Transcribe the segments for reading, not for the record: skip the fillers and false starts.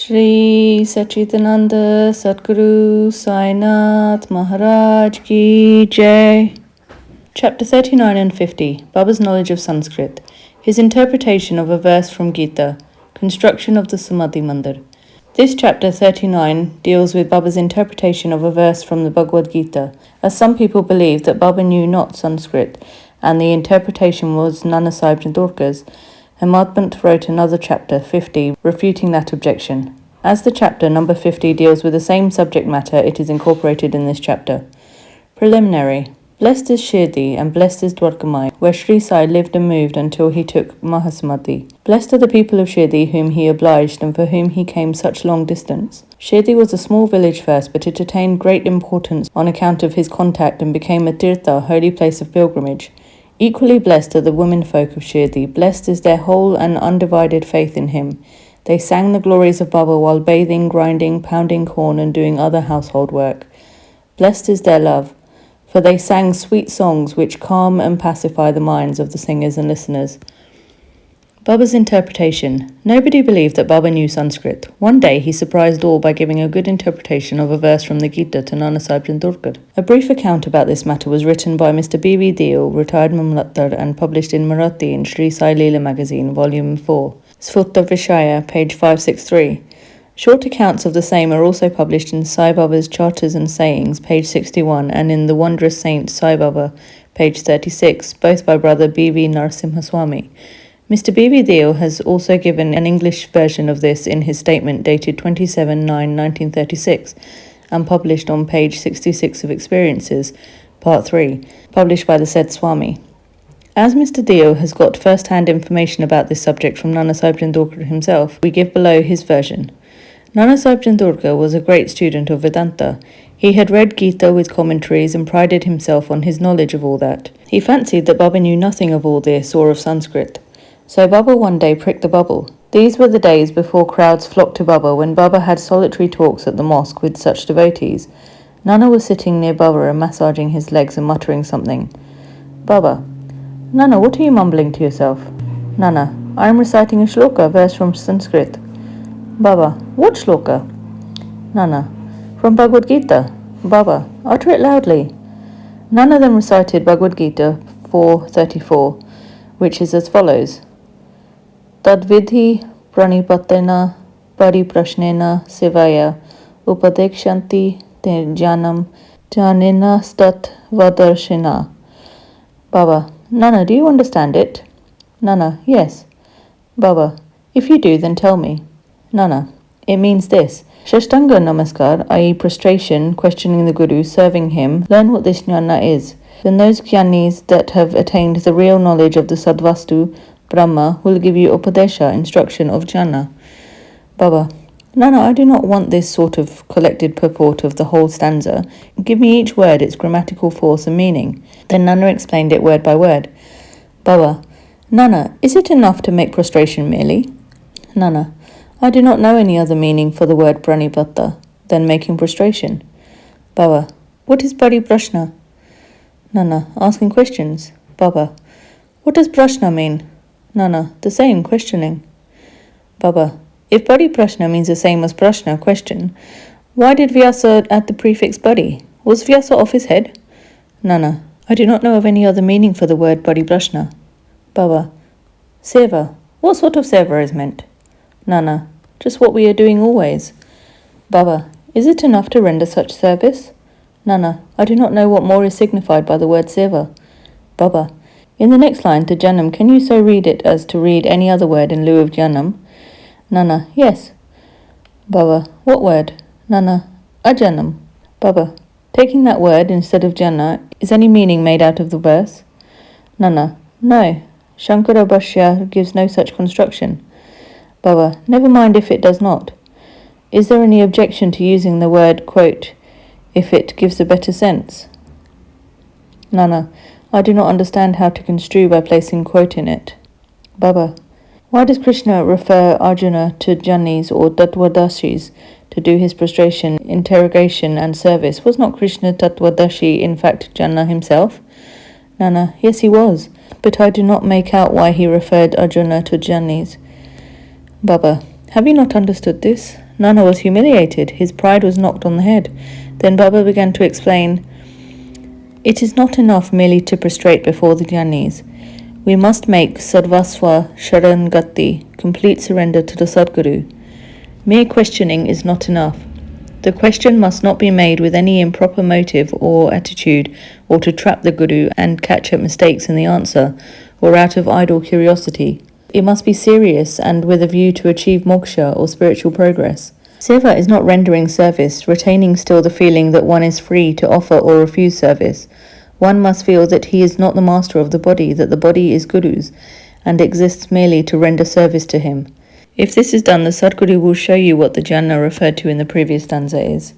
Shri Satchitananda Sadguru Sai Maharaj Ki Jai. Chapter 39 and 50. Baba's knowledge of Sanskrit. His interpretation of a verse from Gita. Construction of the Samadhi Mandir. This chapter 39 deals with Baba's interpretation of a verse from the Bhagavad Gita, as some people believe that Baba knew not Sanskrit, and the interpretation was Nana Sahib Chandorkar's. Hemadpant wrote another chapter, 50, refuting that objection. As the chapter number 50 deals with the same subject matter, it is incorporated in this chapter. Preliminary. Blessed is Shirdi and blessed is Dwarkamai, where Shri Sai lived and moved until he took Mahasamadhi. Blessed are the people of Shirdi whom he obliged and for whom he came such long distance. Shirdi was a small village first, but it attained great importance on account of his contact and became a tirtha, holy place of pilgrimage. Equally blessed are the womenfolk of Shirdi. Blessed is their whole and undivided faith in him. They sang the glories of Baba while bathing, grinding, pounding corn and doing other household work. Blessed is their love, for they sang sweet songs which calm and pacify the minds of the singers and listeners. Baba's interpretation. Nobody believed that Baba knew Sanskrit. One day he surprised all by giving a good interpretation of a verse from the Gita to Nana Sahib Chandorkar. A brief account about this matter was written by Mr. B.B. Deol, retired Mamlattar, and published in Marathi in Shri Sai Leela magazine, volume 4. Sfutta Vishaya, page 563. Short accounts of the same are also published in Sai Baba's Charters and Sayings, page 61, and in The Wondrous Saint Sai Baba, page 36, both by Brother B.B. Narasimhaswamy. Mr. B.B. Deol has also given an English version of this in his statement dated 27/9/1936 and published on page 66 of Experiences, Part 3, published by the said Swami. As Mr. Deol has got first-hand information about this subject from Nana Sahib Chandorkar himself, we give below his version. Nana Sahib Chandorkar was a great student of Vedanta. He had read Gita with commentaries and prided himself on his knowledge of all that. He fancied that Baba knew nothing of all this or of Sanskrit. So Baba one day pricked the bubble. These were the days before crowds flocked to Baba, when Baba had solitary talks at the mosque with such devotees. Nana was sitting near Baba and massaging his legs and muttering something. Baba: Nana, what are you mumbling to yourself? Nana: I am reciting a shloka, verse from Sanskrit. Baba: What shloka? Nana: From Bhagavad Gita. Baba: Utter it loudly. Nana then recited Bhagavad Gita 4:34, which is as follows. Tadvidhi pranipatena pariprashnena sevaya upadekshanti te janam janena stat vadarshina. Baba: Nana, do you understand it? Nana: Yes. Baba: If you do, then tell me. Nana: It means this. Shashtanga Namaskar, i.e. prostration, questioning the Guru, serving him, learn what this jnana is. Then those jnanis that have attained the real knowledge of the Sadvastu, Brahma, will give you upadesha, instruction of jnana. Baba: Nana, I do not want this sort of collected purport of the whole stanza. Give me each word its grammatical force and meaning. Then Nana explained it word by word. Baba: Nana, is it enough to make prostration merely? Nana: I do not know any other meaning for the word pranipata than making prostration. Baba: What is pariprashna? Nana: Asking questions. Baba: What does prashna mean? Nana: The same, questioning. Baba: If pariprashna means the same as prashna, question, why did Vyasa add the prefix pari? Was Vyasa off his head? Nana: I do not know of any other meaning for the word pariprashna. Baba: Seva. What sort of seva is meant? Nana: Just what we are doing always. Baba: Is it enough to render such service? Nana: I do not know what more is signified by the word seva. Baba: In the next line, to janam, can you so read it as to read any other word in lieu of janam? Nana: Yes. Baba: What word? Nana: ajanam. Baba: Taking that word instead of jana, is any meaning made out of the verse? Nana: No. Shankara Bhashya gives no such construction. Baba: Never mind if it does not. Is there any objection to using the word, quote, if it gives a better sense? Nana: I do not understand how to construe by placing quote in it. Baba: Why does Krishna refer Arjuna to Janis or Tattvadashis to do his prostration, interrogation and service? Was not Krishna Tattvadashi in fact Jana himself? Nana: Yes, he was, but I do not make out why he referred Arjuna to Janis. Baba: Have you not understood this? Nana was humiliated. His pride was knocked on the head. Then Baba began to explain, it is not enough merely to prostrate before the jnanis. We must make Sarvaswa Sharangati, complete surrender to the Sadguru. Mere questioning is not enough. The question must not be made with any improper motive or attitude, or to trap the Guru and catch at mistakes in the answer, or out of idle curiosity. It must be serious and with a view to achieve moksha or spiritual progress. Seva is not rendering service, retaining still the feeling that one is free to offer or refuse service. One must feel that he is not the master of the body, that the body is Guru's, and exists merely to render service to him. If this is done, the Sadguru will show you what the jhana referred to in the previous stanza is.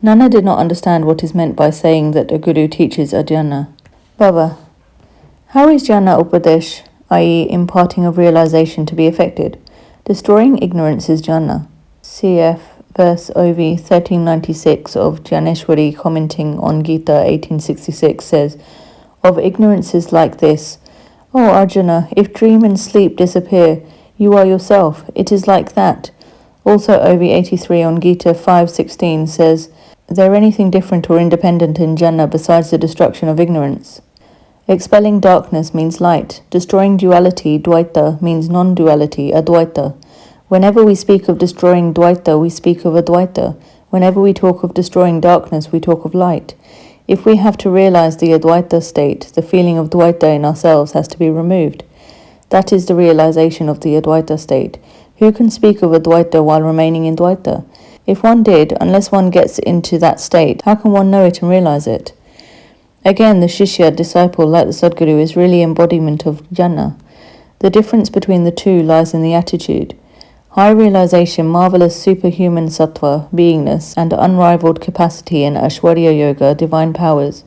Nana did not understand what is meant by saying that a Guru teaches a jhana. Baba, how is jhana upadesh, i.e. imparting of realization, to be effected? Destroying ignorance is jhana. Cf. verse OV 1396 of Janeshwari commenting on Gita 1866 says, of ignorances like this, O Arjuna, if dream and sleep disappear, you are yourself. It is like that. Also OV 83 on Gita 5:16 says, there anything different or independent in jhana besides the destruction of ignorance? Expelling darkness means light. Destroying duality, dvaita, means non-duality, advaita. Whenever we speak of destroying dvaita, we speak of advaita. Whenever we talk of destroying darkness, we talk of light. If we have to realize the advaita state, the feeling of dvaita in ourselves has to be removed. That is the realization of the advaita state. Who can speak of advaita while remaining in dvaita? If one did, unless one gets into that state, how can one know it and realize it? Again, the shishya, disciple, like the Sadguru, is really embodiment of jhana. The difference between the two lies in the attitude. High realization, marvelous superhuman sattva, beingness, and unrivaled capacity in Aishwarya Yoga, divine powers.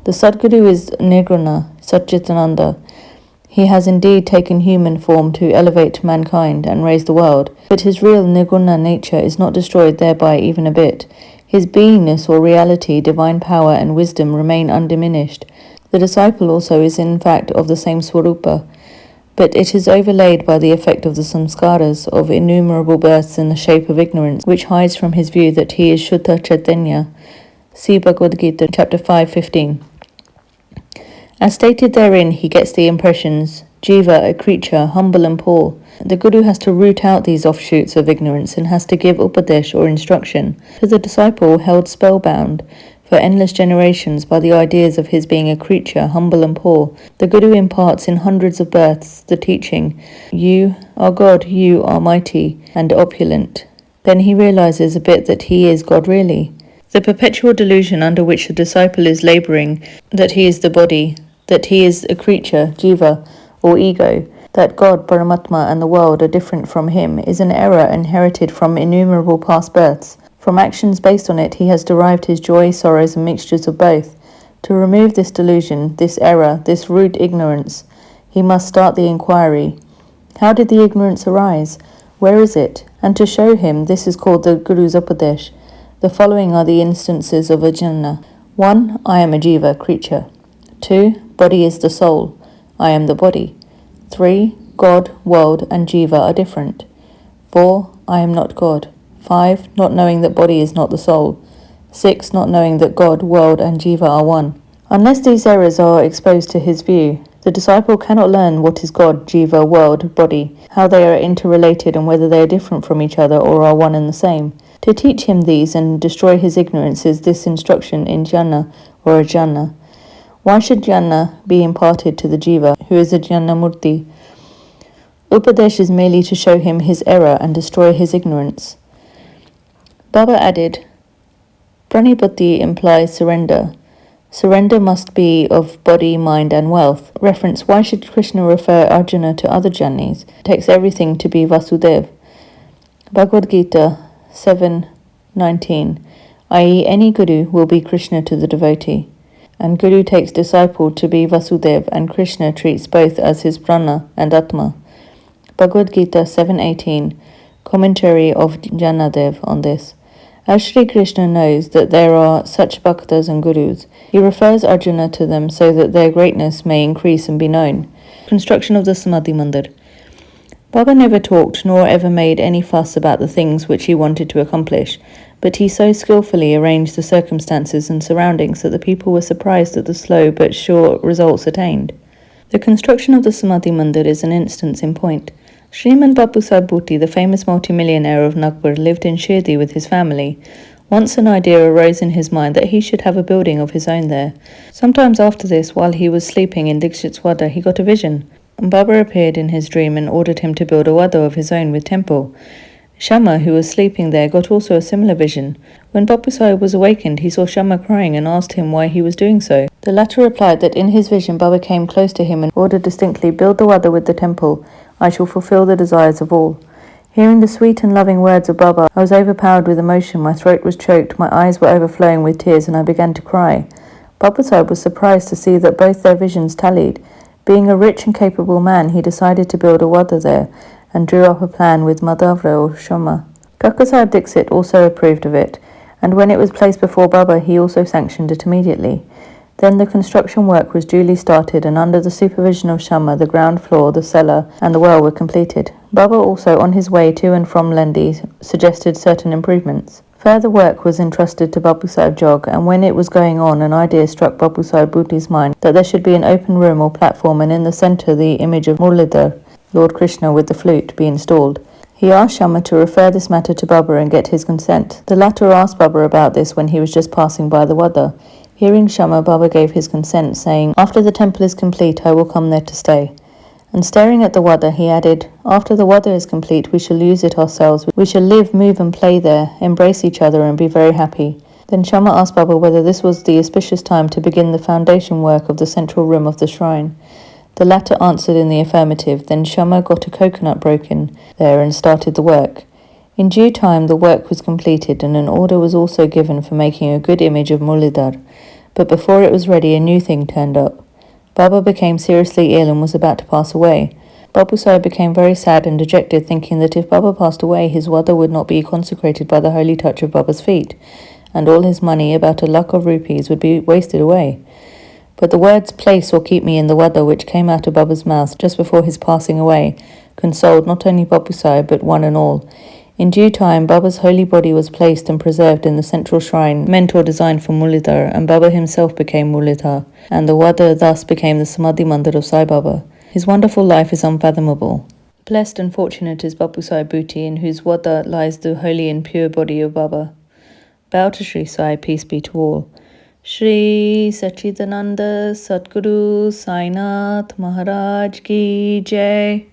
The Sadguru is Nirguna, Satchitananda. He has indeed taken human form to elevate mankind and raise the world, but his real Nirguna nature is not destroyed thereby even a bit. His beingness or reality, divine power and wisdom remain undiminished. The disciple also is in fact of the same swarupa, but it is overlaid by the effect of the samskaras of innumerable births in the shape of ignorance, which hides from his view that he is Shuddha Chaitanya. See Bhagavad Gita, chapter 5:15. As stated therein, he gets the impressions, jiva, a creature, humble and poor. The Guru has to root out these offshoots of ignorance and has to give upadesh or instruction to the disciple held spellbound for endless generations by the ideas of his being a creature, humble and poor. The Guru imparts in hundreds of births the teaching, you are God, you are mighty and opulent. Then he realizes a bit that he is God really. The perpetual delusion under which the disciple is laboring, that he is the body, that he is a creature, jiva, or ego, that God, Paramatma, and the world are different from him, is an error inherited from innumerable past births. From actions based on it, he has derived his joy, sorrows, and mixtures of both. To remove this delusion, this error, this root ignorance, he must start the inquiry. How did the ignorance arise? Where is it? And to show him, this is called the Guru's Upadesh. The following are the instances of a jhana. 1. I am a jiva, creature. 2. Body is the soul. I am the body. 3. God, world, and jiva are different. 4. I am not God. 5. Not knowing that body is not the soul. 6. Not knowing that God, world, and jiva are one. Unless these errors are exposed to his view, the disciple cannot learn what is God, jiva, world, body, how they are interrelated and whether they are different from each other or are one and the same. To teach him these and destroy his ignorance is this instruction in jhana or a jhana. Why should jhana be imparted to the jiva, who is a jnana murti? Upadesh is merely to show him his error and destroy his ignorance. Baba added, Pranipati implies surrender. Surrender must be of body, mind and wealth. Reference, why should Krishna refer Arjuna to other jnanis? It takes everything to be Vasudev. Bhagavad Gita 7:19, i.e. any Guru will be Krishna to the devotee. And Guru takes disciple to be Vasudev, and Krishna treats both as his prana and atma. Bhagavad Gita 7:18, commentary of Janadev on this. As Shri Krishna knows that there are such bhaktas and gurus, he refers Arjuna to them so that their greatness may increase and be known. Construction of the Samadhi Mandir. Baba never talked nor ever made any fuss about the things which he wanted to accomplish, but he so skillfully arranged the circumstances and surroundings that the people were surprised at the slow but sure results attained. The construction of the Samadhi Mandir is an instance in point. Shriman Bapu Sahib Bhuti, the famous multimillionaire of Nagpur, lived in Shirdi with his family. Once an idea arose in his mind that he should have a building of his own there. Sometimes after this, while he was sleeping in Dikshit's Wada, he got a vision. Baba appeared in his dream and ordered him to build a wada of his own with temple. Shama, who was sleeping there, got also a similar vision. When Bapu Sahib was awakened, he saw Shama crying and asked him why he was doing so. The latter replied that in his vision Baba came close to him and ordered distinctly, "Build the wada with the temple. I shall fulfill the desires of all." Hearing the sweet and loving words of Baba, I was overpowered with emotion, my throat was choked, my eyes were overflowing with tears, and I began to cry. Bapu Sahib was surprised to see that both their visions tallied. Being a rich and capable man, he decided to build a wada there, and drew up a plan with Madhavra or Shama. Kaka Sahib Dixit also approved of it, and when it was placed before Baba, he also sanctioned it immediately. Then the construction work was duly started, and under the supervision of Shama, the ground floor, the cellar, and the well were completed. Baba also, on his way to and from Lendi, suggested certain improvements. Further work was entrusted to Bapu Sahib Jog, and when it was going on, an idea struck Bapu Sahib Bhuti's mind that there should be an open room or platform, and in the centre the image of Murlidhar, Lord Krishna with the flute, be installed. He asked Shama to refer this matter to Baba and get his consent. The latter asked Baba about this when he was just passing by the wada. Hearing Shama, Baba gave his consent, saying, "After the temple is complete, I will come there to stay." And staring at the wada, he added, "After the wada is complete, we shall use it ourselves. We shall live, move and play there, embrace each other and be very happy." Then Shama asked Baba whether this was the auspicious time to begin the foundation work of the central room of the shrine. The latter answered in the affirmative. Then Shama got a coconut broken there and started the work. In due time the work was completed, and an order was also given for making a good image of Murlidhar. But before it was ready, a new thing turned up. Baba became seriously ill and was about to pass away. Bapu Sahib became very sad and dejected, thinking that if Baba passed away, his wada would not be consecrated by the holy touch of Baba's feet, and all his money, about 1,00,000 of rupees, would be wasted away. But the words "place or keep me in the wada," which came out of Baba's mouth just before his passing away, consoled not only Bapu Sahib but one and all. In due time, Baba's holy body was placed and preserved in the central shrine meant or designed for Murlidhar, and Baba himself became Murlidhar, and the wada thus became the Samadhi Mandir of Sai Baba. His wonderful life is unfathomable. Blessed and fortunate is Bapu Sahib Bhuti, in whose wada lies the holy and pure body of Baba. Bow to Shri Sai, peace be to all. Shri Satcharita Satguru Sai Nath Maharaj Ki Jai.